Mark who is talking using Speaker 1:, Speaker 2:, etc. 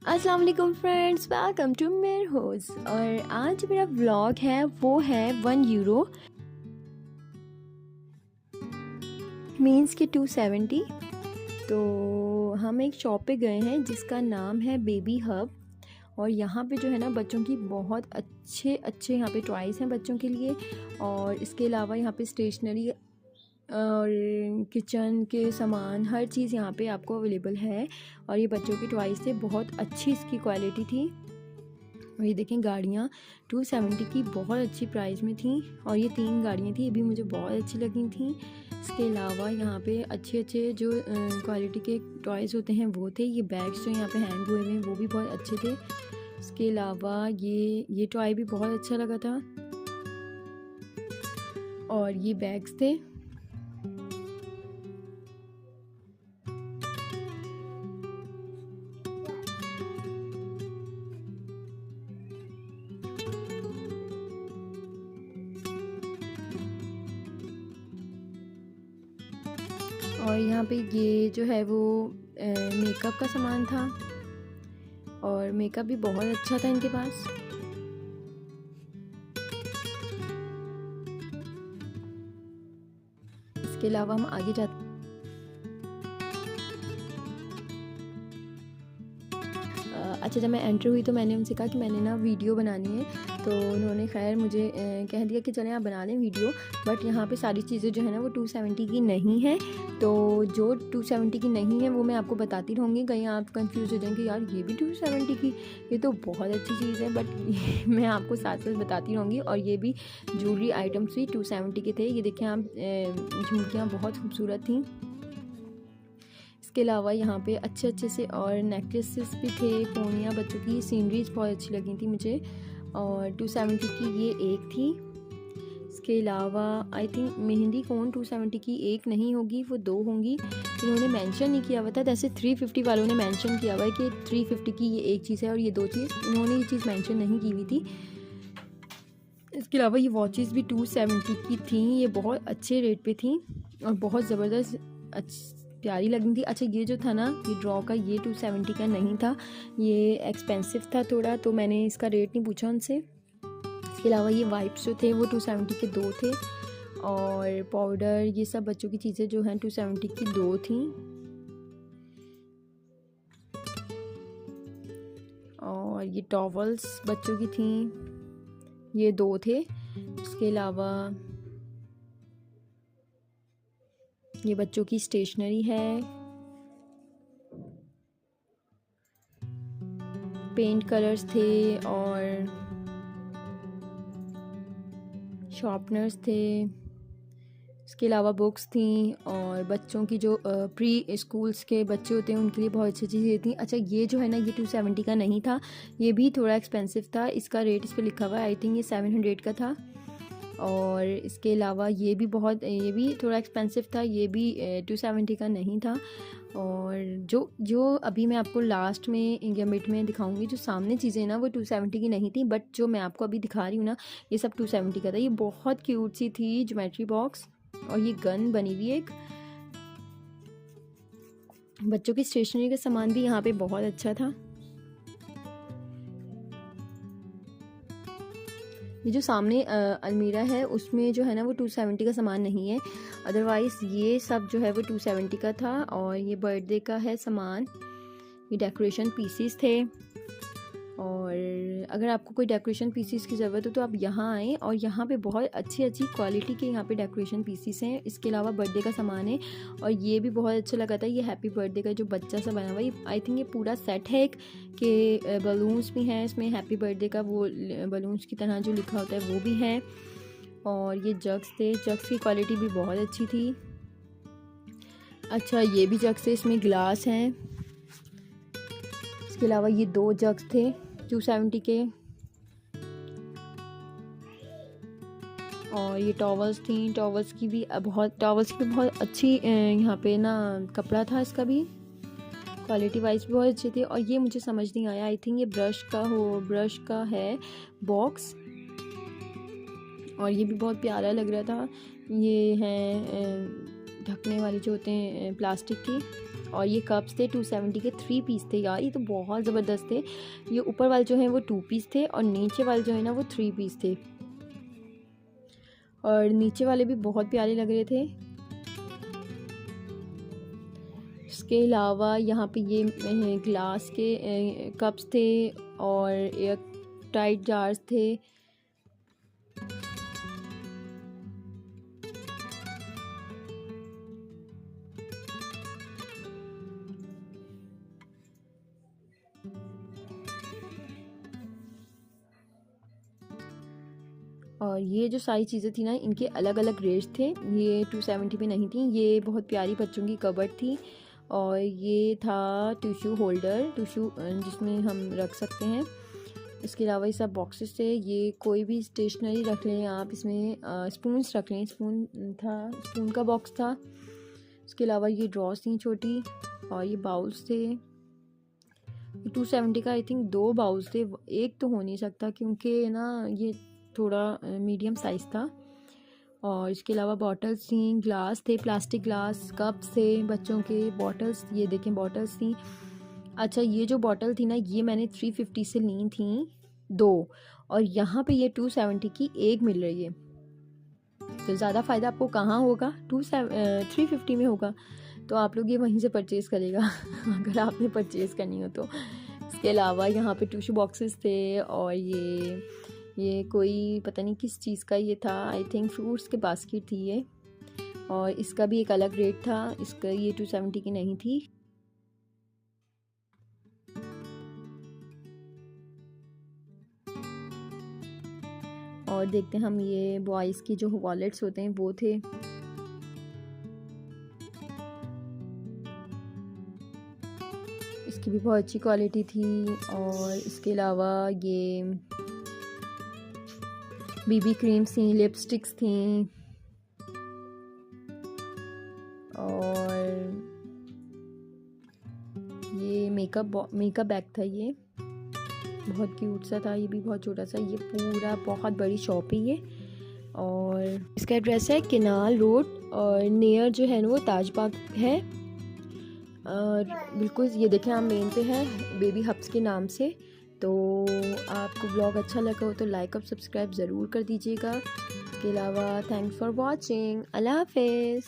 Speaker 1: अस्सलाम वालेकुम friends, welcome to mayor होज। और आज मेरा व्लॉग है वो है 1 यूरो मीन्स कि 270। तो हम एक शॉप पे गए हैं जिसका नाम है बेबी हब। और यहाँ पे जो है ना बच्चों की बहुत अच्छे अच्छे यहाँ पे टॉयज़ हैं बच्चों के लिए। और इसके अलावा यहाँ पे स्टेशनरी और किचन के सामान हर चीज़ यहाँ पे आपको अवेलेबल है। और ये बच्चों की टॉयज़ थे, बहुत अच्छी इसकी क्वालिटी थी। और ये देखें गाड़ियाँ 270 की बहुत अच्छी प्राइस में थी। और ये 3 गाड़ियाँ थी, ये भी मुझे बहुत अच्छी लगी थी। इसके अलावा यहाँ पे अच्छे अच्छे जो क्वालिटी के टॉयज़ होते हैं वो थे। ये बैग्स जो यहाँ पे हैंग हुए हैं वो भी बहुत अच्छे थे। इसके अलावा ये टॉय भी बहुत अच्छा लगा था। और ये बैग्स थे। और यहाँ पे ये जो है वो मेकअप का सामान था। और मेकअप भी बहुत अच्छा था इनके पास। इसके अलावा हम आगे जाते अच्छा, जब मैं एंटर हुई तो मैंने उनसे कहा कि मैंने ना वीडियो बनानी है। तो उन्होंने खैर मुझे कह दिया कि चलें आप बना लें वीडियो। बट यहाँ पे सारी चीज़ें जो है ना वो 270 की नहीं है। तो जो 270 की नहीं है वो मैं आपको बताती रहूँगी, कहीं आप कंफ्यूज हो जाएंगे यार ये भी 270 की, ये तो बहुत अच्छी चीज़ है। बट मैं आपको साथ साथ बताती रहूँगी। और ये भी ज्वेलरी आइटम्स भी 270 के थे। ये देखें आप, झुमकियाँ बहुत खूबसूरत थी। इसके अलावा यहाँ पे अच्छे अच्छे से और नेकलेसेस भी थे, पोनियाँ बच्चों की, सीनरीज बहुत अच्छी लगी थी मुझे। और 270 की ये एक थी। इसके अलावा आई थिंक मेहंदी कोन 270 की एक नहीं होगी, वो 2 होंगी। इन्होंने मेंशन नहीं किया हुआ था, जैसे 350 वालों ने मेंशन किया हुआ है कि 350 की ये एक चीज़ है और ये 2 चीज़। इन्होंने ये चीज़ मेंशन नहीं की हुई थी। इसके अलावा ये वॉचेस भी 270 की थी। ये बहुत अच्छे रेट पे थी और बहुत ज़बरदस्त प्यारी लगी थी। अच्छा, ये जो था ना ये ड्रॉ का, ये 270 का नहीं था, ये एक्सपेंसिव था थोड़ा, तो मैंने इसका रेट नहीं पूछा उनसे। इसके अलावा ये वाइप्स जो थे वो 270 के 2 थे। और पाउडर, ये सब बच्चों की चीज़ें जो हैं 270 की 2 थी। और ये टॉवल्स बच्चों की थी, ये 2 थे। इसके अलावा ये बच्चों की स्टेशनरी है, पेंट कलर्स थे और शार्पनर्स थे। इसके अलावा बुक्स थी और बच्चों की जो प्री स्कूल्स के बच्चे होते हैं उनके लिए बहुत अच्छी चीज़ें थी। अच्छा, ये जो है ना ये 270 का नहीं था, ये भी थोड़ा एक्सपेंसिव था। इसका रेट इस पर लिखा हुआ है, आई थिंक ये 700 का था। और इसके अलावा ये भी थोड़ा एक्सपेंसिव था, ये भी 270 का नहीं था। और जो अभी मैं आपको लास्ट में या मिड में दिखाऊंगी, जो सामने चीज़ें ना वो 270 की नहीं थी, बट जो मैं आपको अभी दिखा रही हूँ ना ये सब 270 का था। ये बहुत क्यूट सी थी ज्योमेट्री बॉक्स। और ये गन बनी हुई एक। बच्चों की स्टेशनरी का सामान भी यहाँ पे बहुत अच्छा था। ये जो सामने अलमीरा है उसमें जो है ना वो 270 का सामान नहीं है, अदरवाइज़ ये सब जो है वो 270 का था। और ये बर्थडे का है सामान, ये डेकोरेशन पीसीस थे। और अगर आपको कोई डेकोरेशन पीसीस की ज़रूरत हो तो आप यहाँ आएँ, और यहाँ पे बहुत अच्छी अच्छी क्वालिटी के यहाँ पे डेकोरेशन पीसीस हैं। इसके अलावा बर्थडे का सामान है, और ये भी बहुत अच्छा लगा था। ये हैप्पी बर्थडे का जो बच्चा सा बना हुआ है, आई थिंक ये पूरा सेट है एक, के बलून्स भी हैं इसमें, हैप्पी बर्थडे का वो बलून्स की तरह जो लिखा होता है वो भी है। और ये जग्स थे, जग्स की क्वालिटी भी बहुत अच्छी थी। अच्छा, ये भी जग्स थे, इसमें ग्लास हैं। इसके अलावा ये 2 जग्स थे 270 के। और ये टॉवल्स थी, टॉवल्स की भी बहुत अच्छी यहाँ पे ना कपड़ा था, इसका भी क्वालिटी वाइज भी बहुत अच्छे थे। और ये मुझे समझ नहीं आया, आई थिंक ये ब्रश का है बॉक्स। और ये भी बहुत प्यारा लग रहा था। ये हैं ढकने वाले जो होते हैं प्लास्टिक की। और ये कप्स थे 270 के 3 पीस थे यार, ये तो बहुत ज़बरदस्त थे। ये ऊपर वाले जो हैं वो 2 पीस थे और नीचे वाले जो है ना वो 3 पीस थे, और नीचे वाले भी बहुत प्यारे लग रहे थे। इसके अलावा यहाँ पे ये ग्लास के कप्स थे और एयर टाइट जार्स थे। और ये जो सारी चीज़ें थी ना, इनके अलग अलग रेट्स थे, ये 270 में नहीं थी। ये बहुत प्यारी बच्चों की कबर्ड थी, और ये था टिश्यू होल्डर, टिश्यू जिसमें हम रख सकते हैं। इसके अलावा ये सब बॉक्सेस थे, ये कोई भी स्टेशनरी रख लें आप, इसमें स्पून्स रख लें, स्पून का बॉक्स था। इसके अलावा ये ड्रॉस थी छोटी, और ये बाउल्स थे। 270 का आई थिंक 2 बाउल्स थे, एक तो हो नहीं सकता क्योंकि ना ये थोड़ा मीडियम साइज़ था। और इसके अलावा बॉटल्स थी, ग्लास थे, प्लास्टिक ग्लास, कप्स थे बच्चों के, बॉटल्स, ये देखें बॉटल्स थी। अच्छा, ये जो बॉटल थी ना, ये मैंने 350 से ली थी 2, और यहाँ पे ये 270 की एक मिल रही है। तो ज़्यादा फ़ायदा आपको कहाँ होगा, 350 में होगा, तो आप लोग ये वहीं से परचेज़ करेगा अगर आपने परचेज़ करनी हो तो। इसके अलावा यहाँ पे टिश्यू बॉक्सेस थे, और ये कोई पता नहीं किस चीज़ का ये था, आई थिंक फ्रूट्स के बास्केट थी ये, और इसका भी एक अलग रेट था, इसका ये 270 की नहीं थी। और देखते हैं हम, ये बॉयज़ की जो वॉलेट्स होते हैं वो थे। इसकी भी बहुत अच्छी क्वालिटी थी। और इसके अलावा ये बीबी क्रीम्स थी, लिपस्टिक्स थी, और ये मेकअप बैग था, ये बहुत क्यूट सा था, ये भी बहुत छोटा सा। ये पूरा बहुत बड़ी शॉप है ये, और इसका एड्रेस है केनाल रोड, और नियर जो है ना वो ताजबाग है। और बिल्कुल ये देखें आप मेन पे है बेबी हब्स के नाम से। तो आपको ब्लॉग अच्छा लगा हो तो लाइक और सब्सक्राइब ज़रूर कर दीजिएगा। इसके अलावा थैंक्स फॉर वॉचिंग, अल्लाह हाफिज़।